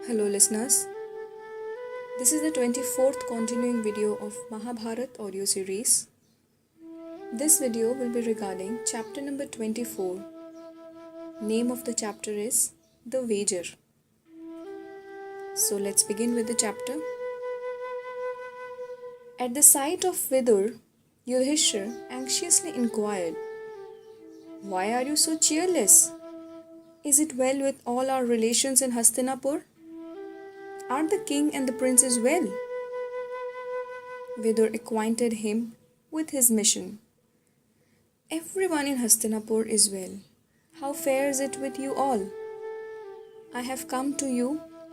Hello listeners, this is the 24th continuing video of Mahabharat audio series. This video will be regarding chapter number 24. Name of the chapter is The Wager. So let's begin with the chapter. At the sight of Vidur, Yudhishtra anxiously inquired, "Why are you so cheerless? Is it well with all our relations in Hastinapur? Are the king and the princes well?" Vidur acquainted him with his mission. "Everyone in Hastinapur is well. How fares it with you all? I have come to you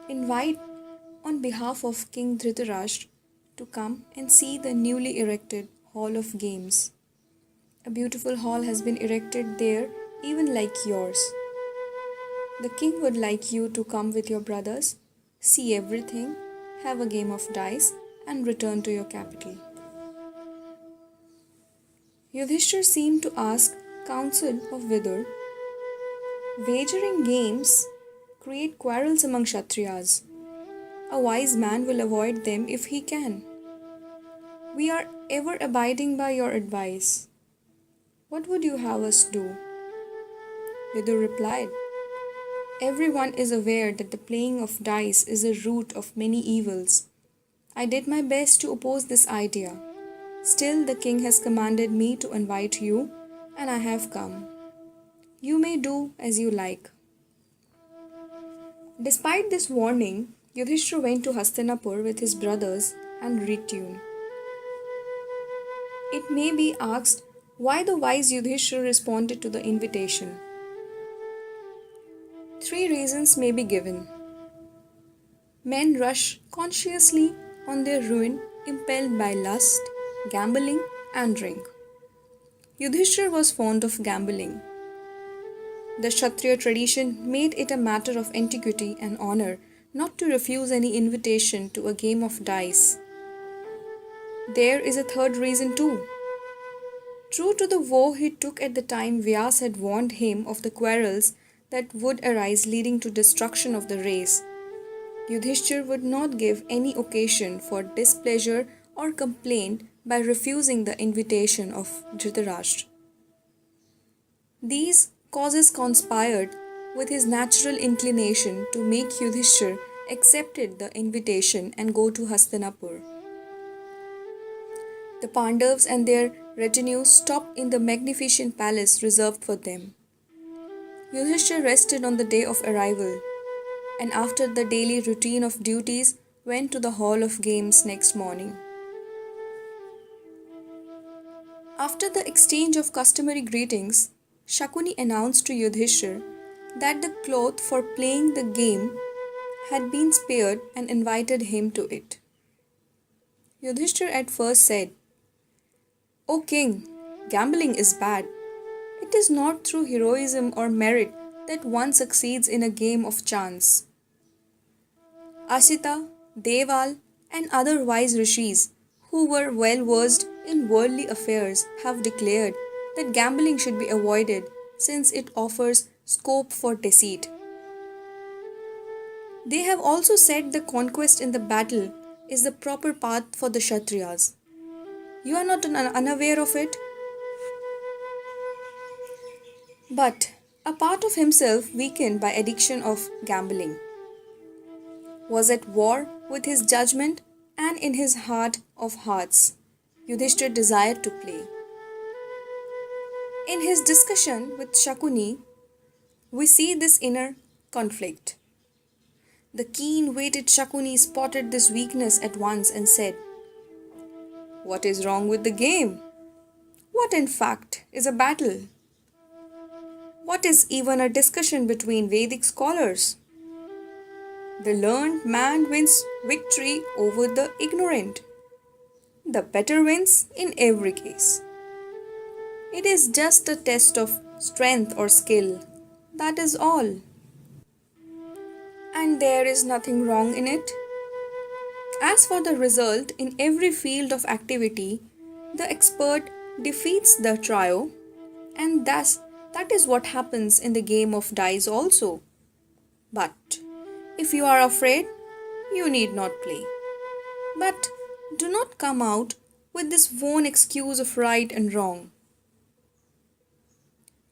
invite on behalf of King Dhritarashtra to come and see the newly erected Hall of Games. A beautiful hall has been erected there, even like yours. The king would like you to come with your brothers, see everything, have a game of dice, and return to your capital." Yudhishthir seemed to ask counsel of Vidur. "Wagering games create quarrels among Kshatriyas. A wise man will avoid them if he can. We are ever abiding by your advice. What would you have us do?" Vidur replied, "Everyone is aware that the playing of dice is the root of many evils. I did my best to oppose this idea. Still, the king has commanded me to invite you, and I have come. You may do as you like." Despite this warning, Yudhishthira went to Hastinapur with his brothers and returned. It may be asked why the wise Yudhishthira responded to the invitation. 3 reasons may be given. Men rush consciously on their ruin, impelled by lust, gambling, and drink. Yudhishthira was fond of gambling. The Kshatriya tradition made it a matter of antiquity and honor not to refuse any invitation to a game of dice. There is a third reason too. True to the vow he took at the time Vyas had warned him of the quarrels that would arise leading to destruction of the race, Yudhishthir would not give any occasion for displeasure or complaint by refusing the invitation of Dhritarashtra. These causes conspired with his natural inclination to make Yudhishthir accepted the invitation and go to Hastinapur. The Pandavas and their retinue stopped in the magnificent palace reserved for them. Yudhishthir rested on the day of arrival, and after the daily routine of duties, went to the hall of games next morning. After the exchange of customary greetings, Shakuni announced to Yudhishthir that the cloth for playing the game had been spared and invited him to it. Yudhishthir at first said, "O king, gambling is bad. It is not through heroism or merit that one succeeds in a game of chance. Asita, Deval, and other wise rishis who were well versed in worldly affairs have declared that gambling should be avoided since it offers scope for deceit. They have also said the conquest in the battle is the proper path for the Kshatriyas. You are not unaware of it?" But a part of himself weakened by addiction of gambling was at war with his judgment, and in his heart of hearts, Yudhishthir desired to play. In his discussion with Shakuni, we see this inner conflict. The keen-weighted Shakuni spotted this weakness at once and said, "What is wrong with the game? What in fact is a battle? What is even a discussion between Vedic scholars? The learned man wins victory over the ignorant. The better wins in every case. It is just a test of strength or skill. That is all. And there is nothing wrong in it. As for the result, in every field of activity, the expert defeats the trio, and thus that is what happens in the game of dice also. But If you are afraid, you need not play. But do not come out with this vain excuse of right and wrong.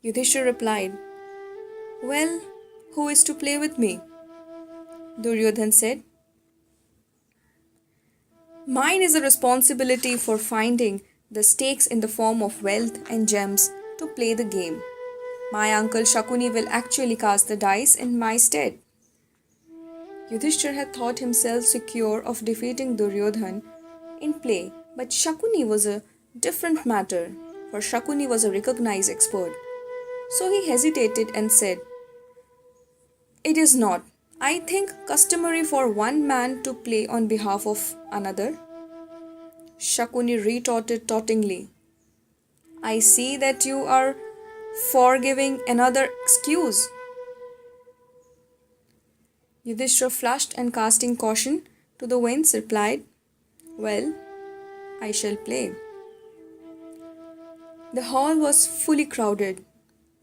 Yudhishthira replied, Well, who is to play with me? Duryodhan said, Mine is the responsibility for finding the stakes in the form of wealth and gems to play the game. My uncle Shakuni will actually cast the dice in my stead. Yudhishthira had thought himself secure of defeating Duryodhan in play, but Shakuni was a different matter, for Shakuni was a recognized expert. So he hesitated and said, It is not, I think, customary for one man to play on behalf of another. Shakuni retorted tauntingly, I see that you are forgiving another excuse. Yudhishthira flushed and casting caution to the winds replied, Well, I shall play. The hall was fully crowded.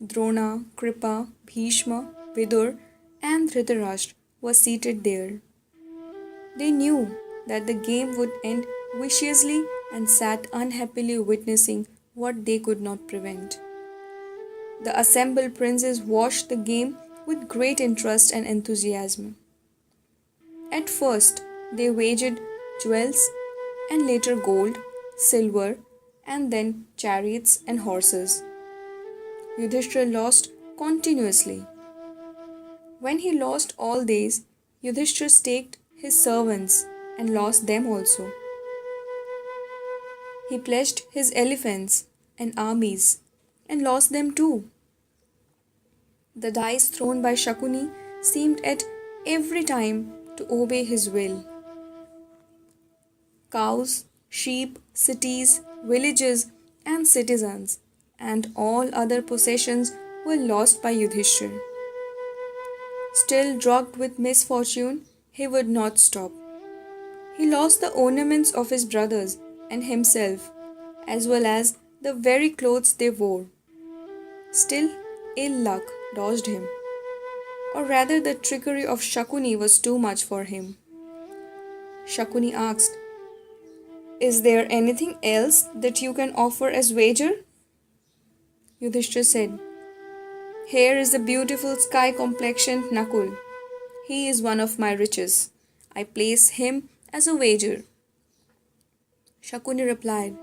Drona, Kripa, Bhishma, Vidur and Dhritarashtra were seated there. They knew that the game would end viciously and sat unhappily witnessing what they could not prevent. The assembled princes watched the game with great interest and enthusiasm. At first, they wagered jewels and later gold, silver, and then chariots and horses. Yudhishthira lost continuously. When he lost all these, Yudhishthira staked his servants and lost them also. He pledged his elephants and armies and lost them too. The dice thrown by Shakuni seemed at every time to obey his will. Cows, sheep, cities, villages, and citizens, and all other possessions were lost by Yudhishthira. Still drugged with misfortune, he would not stop. He lost the ornaments of his brothers and himself, as well as the very clothes they wore. Still, ill luck dogged him. Or rather, the trickery of Shakuni was too much for him. Shakuni asked, Is there anything else that you can offer as wager? Yudhishthira said, Here is the beautiful sky-complexioned Nakul. He is one of my riches. I place him as a wager. Shakuni replied,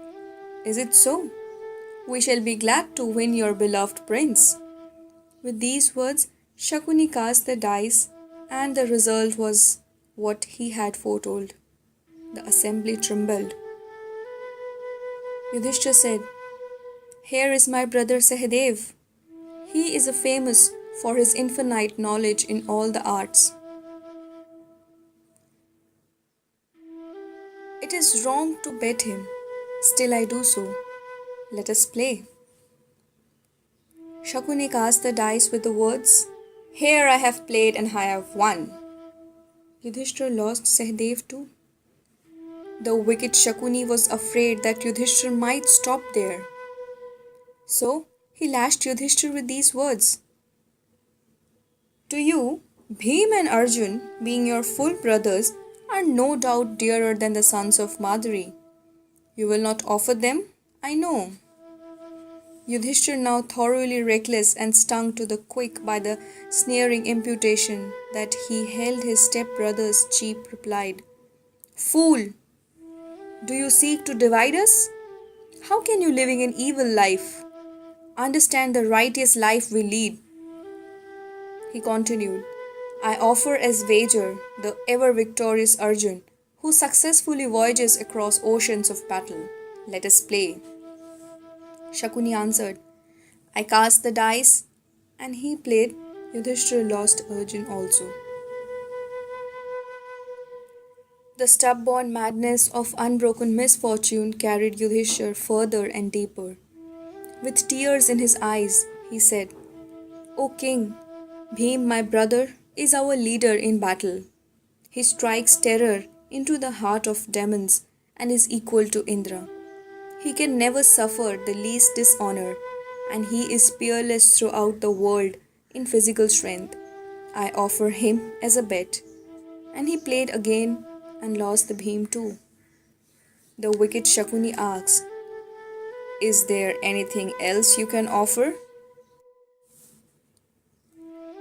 Is it so? We shall be glad to win your beloved prince. With these words, Shakuni cast the dice, and the result was what he had foretold. The assembly trembled. Yudhishthira said, Here is my brother Sahadev. He is famous for his infinite knowledge in all the arts. It is wrong to bet him, still I do so. Let us play. Shakuni cast the dice with the words, Here I have played and I have won. Yudhishthira lost Sahadev too. The wicked Shakuni was afraid that Yudhishthira might stop there. So he lashed Yudhishthira with these words, To you, Bhim and Arjun, being your full brothers, are no doubt dearer than the sons of Madari. You will not offer them, I know. Yudhishthira, now thoroughly reckless and stung to the quick by the sneering imputation that he held his step-brothers cheap, replied, Fool! Do you seek to divide us? How can you, living an evil life, understand the righteous life we lead? He continued, I offer as wager the ever-victorious Arjun, who successfully voyages across oceans of battle. Let us play. Shakuni answered, I cast the dice, and he played. Yudhishthira lost Arjun also. The stubborn madness of unbroken misfortune carried Yudhishthira further and deeper. With tears in his eyes, he said, O king, Bhim, my brother, is our leader in battle. He strikes terror into the heart of demons and is equal to Indra. He can never suffer the least dishonor, and he is peerless throughout the world in physical strength. I offer him as a bet. and he played again and lost the bheem too. The wicked Shakuni asked, "Is there anything else you can offer?"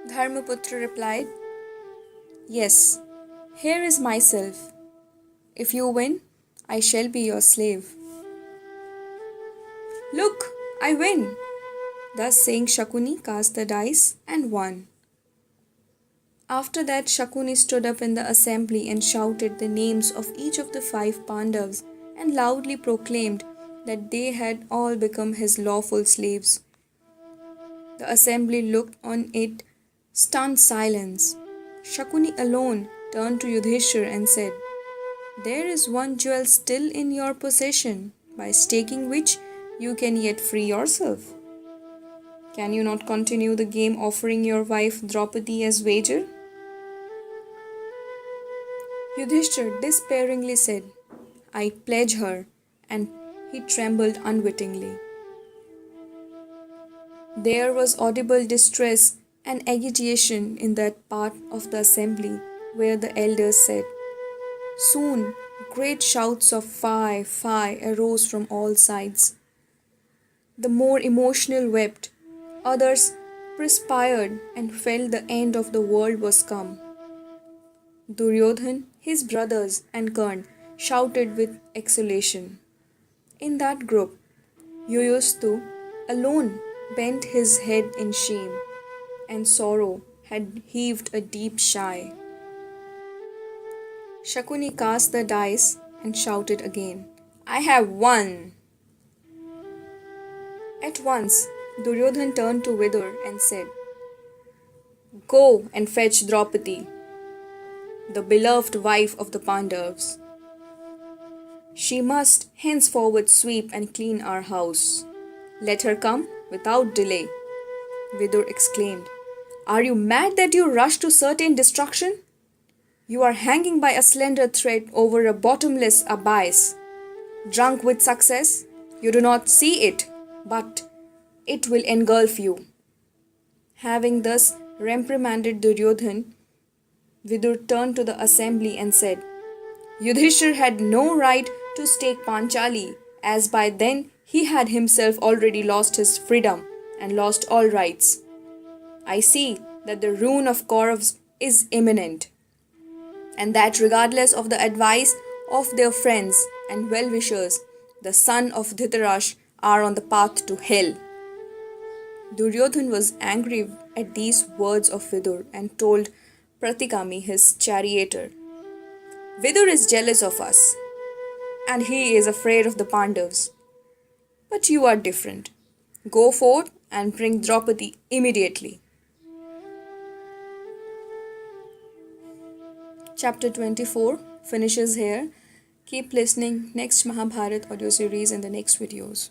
Dharmaputra replied, "Yes, here is myself. If you win, I shall be your slave." "Look, I win!" Thus saying, Shakuni cast the dice and won. After that, Shakuni stood up in the assembly and shouted the names of each of the 5 Pandavas and loudly proclaimed that they had all become his lawful slaves. The assembly looked on it, stunned silence. Shakuni alone turned to Yudhishthira and said, "There is one jewel still in your possession, by staking which you can yet free yourself. Can you not continue the game offering your wife Draupadi as wager?" Yudhishthira despairingly said, "I pledge her," and he trembled unwittingly. There was audible distress and agitation in that part of the assembly where the elders sat. Soon, great shouts of "Fie, fie" arose from all sides. The more emotional wept, others perspired and felt the end of the world was come. Duryodhan, his brothers, and Karna shouted with exultation. In that group, Yudhishthira alone bent his head in shame, and sorrow had heaved a deep sigh. Shakuni cast the dice and shouted again, "I have won!" At once, Duryodhan turned to Vidur and said, "Go and fetch Draupadi, the beloved wife of the Pandavas. She must henceforward sweep and clean our house. Let her come without delay." Vidur exclaimed, "Are you mad that you rush to certain destruction? You are hanging by a slender thread over a bottomless abyss. Drunk with success, you do not see it, but it will engulf you." Having thus reprimanded Duryodhan, Vidur turned to the assembly and said, "Yudhishthira had no right to stake Panchali, as by then he had himself already lost his freedom and lost all rights. I see that the ruin of Kauravas is imminent, and that regardless of the advice of their friends and well-wishers, the sons of Dhritarashtra are on the path to hell." Duryodhan was angry at these words of Vidur and told Pratikami, his charioteer, "Vidur is jealous of us, and he is afraid of the Pandavas. But you are different. Go forth and bring Draupadi immediately." Chapter 24 finishes here. Keep listening next Mahabharat audio series in the next videos.